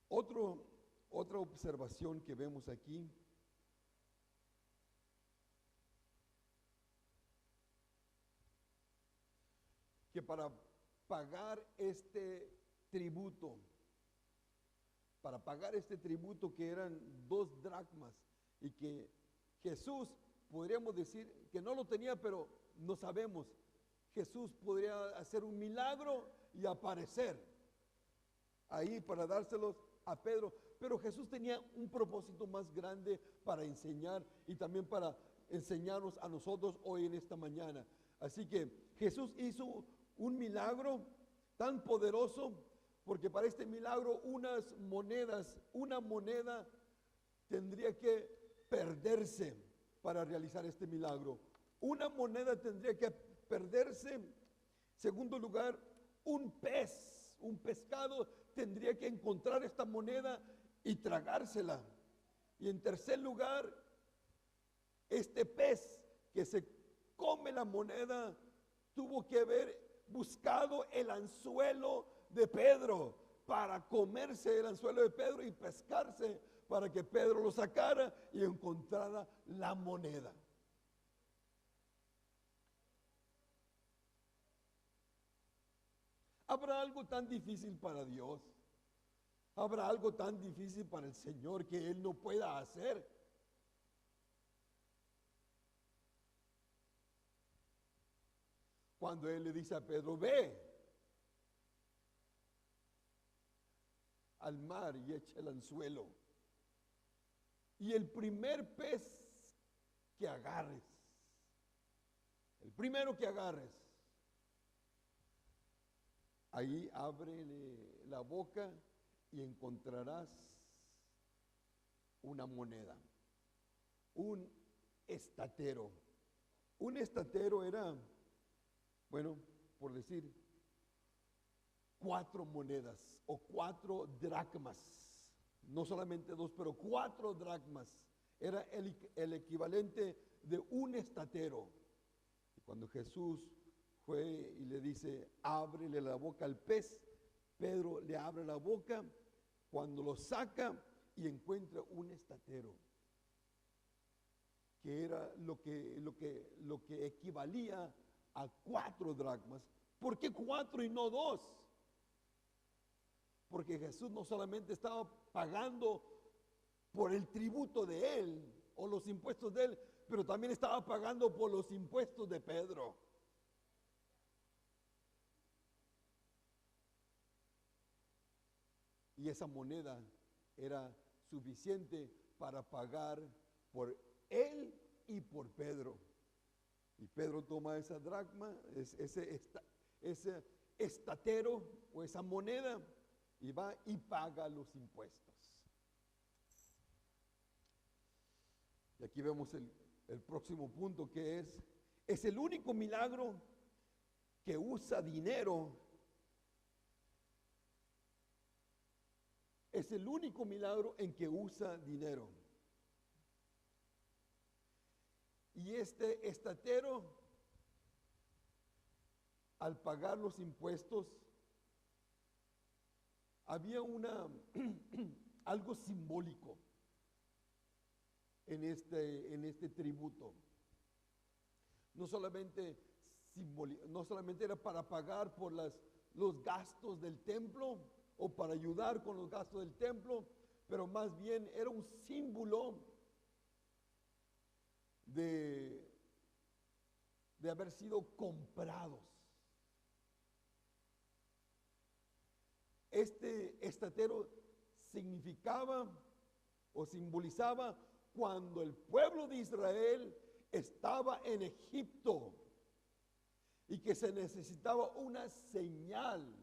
Otro, otra observación que vemos aquí, que para pagar este tributo, que eran 2 dracmas, y que Jesús, podríamos decir que no lo tenía, pero no sabemos, Jesús podría hacer un milagro y aparecer ahí para dárselos a Pedro, pero Jesús tenía un propósito más grande para enseñar y también para enseñarnos a nosotros hoy en esta mañana. Así que Jesús hizo un milagro tan poderoso, porque para este milagro una moneda tendría que perderse para realizar este milagro. Una moneda tendría que perderse. Segundo lugar, un pescado tendría que encontrar esta moneda y tragársela. Y en tercer lugar, este pez que se come la moneda tuvo que haber buscado el anzuelo de Pedro para comerse el anzuelo de Pedro y pescarse para que Pedro lo sacara y encontrara la moneda. ¿Habrá algo tan difícil para Dios? ¿Habrá algo tan difícil para el Señor que Él no pueda hacer? Cuando Él le dice a Pedro, ve al mar y echa el anzuelo, y el primer pez que agarres, el primero que agarres, ahí ábrele la boca y encontrarás una moneda, un estatero. Un estatero era, bueno, por decir, 4 monedas o 4 dracmas, no solamente 2, pero 4 dracmas. Era el equivalente de un estatero. Y cuando Jesús fue y le dice, ábrele la boca al pez, Pedro le abre la boca, cuando lo saca y encuentra un estatero, que era lo que equivalía a 4 dracmas. ¿Por qué 4 y no 2? Porque Jesús no solamente estaba pagando por el tributo de Él o los impuestos de Él, pero también estaba pagando por los impuestos de Pedro. Y esa moneda era suficiente para pagar por él y por Pedro. Y Pedro toma esa dracma, ese estatero o esa moneda, y va y paga los impuestos. Y aquí vemos el próximo punto, que es el único milagro que usa dinero. Es el único milagro en que usa dinero. Y este estatero, al pagar los impuestos, había algo simbólico en este tributo. No solamente era para pagar por los gastos del templo, o para ayudar con los gastos del templo, pero más bien era un símbolo de haber sido comprados. Este estatero significaba o simbolizaba cuando el pueblo de Israel estaba en Egipto y que se necesitaba una señal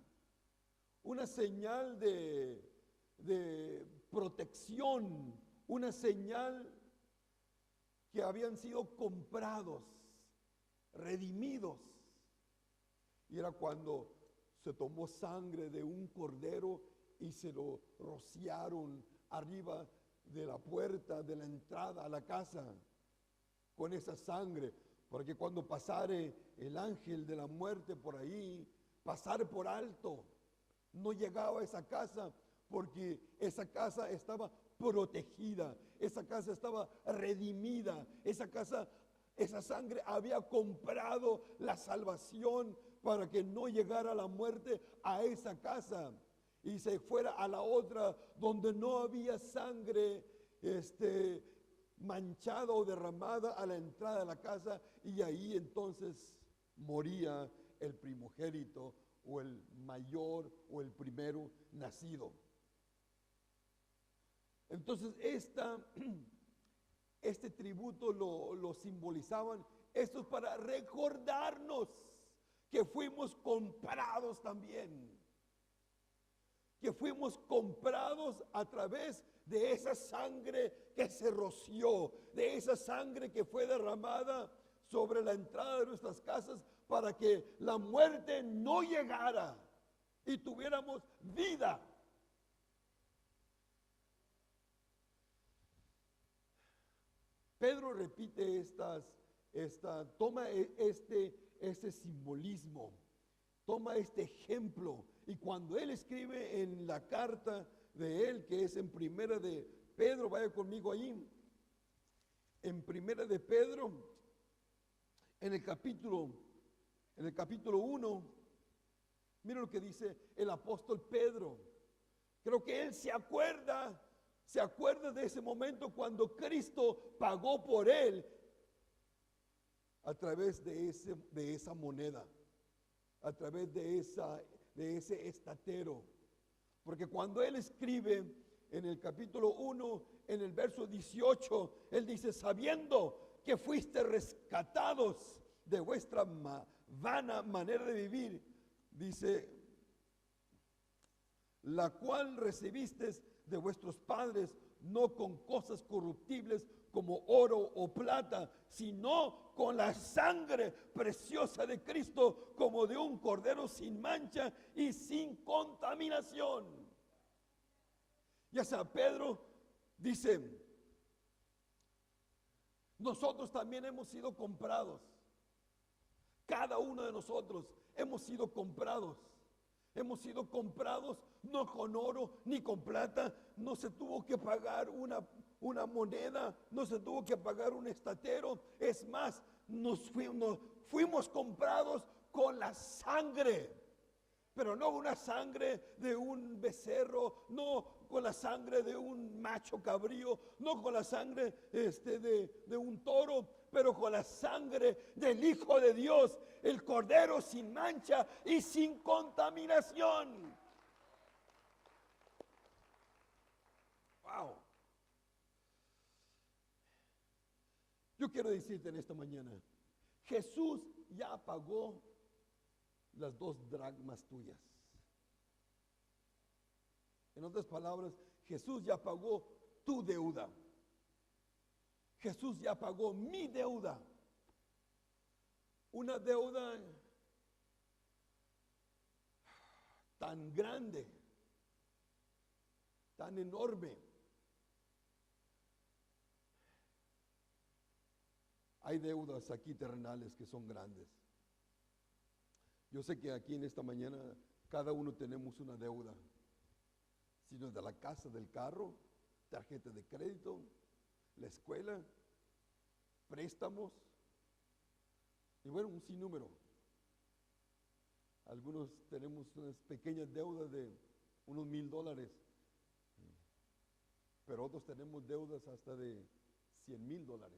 de protección, una señal que habían sido comprados, redimidos. Y era cuando se tomó sangre de un cordero y se lo rociaron arriba de la puerta de la entrada a la casa con esa sangre, para que cuando pasare el ángel de la muerte por ahí, pasare por alto, no llegaba a esa casa, porque esa casa estaba protegida, esa casa estaba redimida, esa casa, esa sangre había comprado la salvación para que no llegara la muerte a esa casa y se fuera a la otra donde no había sangre manchada o derramada a la entrada de la casa, y ahí entonces moría el primogénito o el mayor o el primero nacido. Entonces este tributo lo simbolizaban. Esto es para recordarnos que fuimos comprados también, que fuimos comprados a través de esa sangre que se roció, de esa sangre que fue derramada sobre la entrada de nuestras casas para que la muerte no llegara y tuviéramos vida. Pedro repite toma este simbolismo, toma este ejemplo, y cuando él escribe en la carta de él, que es en Primera de Pedro, vaya conmigo ahí, en Primera de Pedro, en el capítulo 1, mira lo que dice el apóstol Pedro. Creo que él se acuerda de ese momento cuando Cristo pagó por él a través de esa moneda, a través de ese estatero. Porque cuando él escribe en el capítulo 1, en el verso 18, él dice: sabiendo que fuiste rescatados de vuestra vana manera de vivir, dice, la cual recibisteis de vuestros padres, no con cosas corruptibles como oro o plata, sino con la sangre preciosa de Cristo, como de un cordero sin mancha y sin contaminación. Ya sea Pedro dice: nosotros también hemos sido comprados. Cada uno de nosotros hemos sido comprados. Hemos sido comprados no con oro ni con plata. No se tuvo que pagar una moneda, no se tuvo que pagar un estatero. Es más, fuimos comprados con la sangre, pero no una sangre de un becerro, no con la sangre de un macho cabrío, no con la sangre de un toro, pero con la sangre del Hijo de Dios, el Cordero sin mancha y sin contaminación. Wow. Yo quiero decirte en esta mañana, Jesús ya pagó las 2 dracmas tuyas. En otras palabras, Jesús ya pagó tu deuda. Jesús ya pagó mi deuda. Una deuda tan grande, tan enorme. Hay deudas aquí terrenales que son grandes. Yo sé que aquí en esta mañana cada uno tenemos una deuda. Si no es de la casa, del carro, tarjeta de crédito, la escuela, préstamos, y bueno, un sinnúmero. Algunos tenemos unas pequeñas deudas de unos $1,000, pero otros tenemos deudas hasta de $100,000.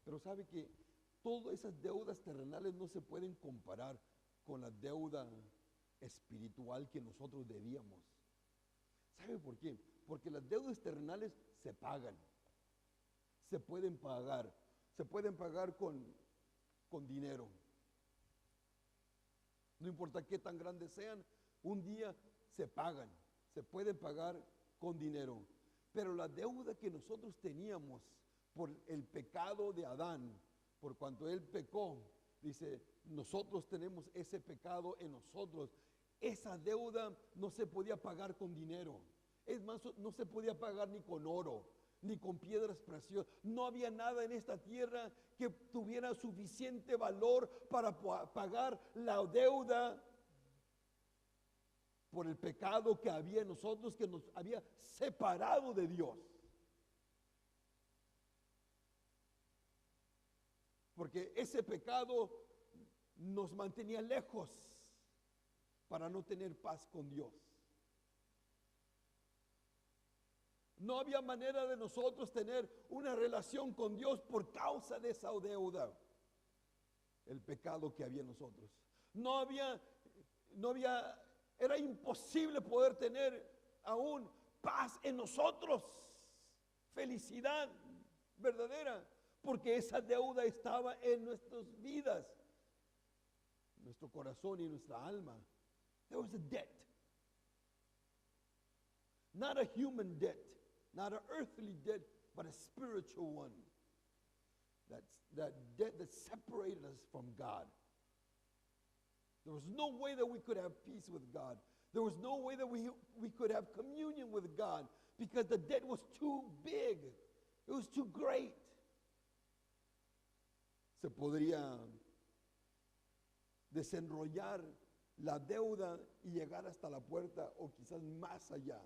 Pero sabe que todas esas deudas terrenales no se pueden comparar con la deuda espiritual que nosotros debíamos. ¿Sabe por qué? Porque las deudas terrenales se pagan, se pueden pagar con dinero. No importa qué tan grandes sean, un día se pagan, se pueden pagar con dinero. Pero la deuda que nosotros teníamos por el pecado de Adán, por cuanto él pecó, dice, nosotros tenemos ese pecado en nosotros. Esa deuda no se podía pagar con dinero. Es más, no se podía pagar ni con oro. ni con piedras preciosas. No había nada en esta tierra que tuviera suficiente valor para pagar la deuda por el pecado que había en nosotros, que nos había separado de Dios. Porque ese pecado nos mantenía lejos para no tener paz con Dios. No había manera de nosotros tener una relación con Dios por causa de esa deuda, el pecado que había en nosotros. No había, era imposible poder tener aún paz en nosotros, felicidad verdadera, porque esa deuda estaba en nuestras vidas, nuestro corazón y nuestra alma. There was a debt, not a human debt, not an earthly debt, but a spiritual one. That debt that separated us from God. There was no way that we could have peace with God. There was no way that we could have communion with God because the debt was too big. It was too great. Se podría desenrollar la deuda y llegar hasta la puerta o quizás más allá.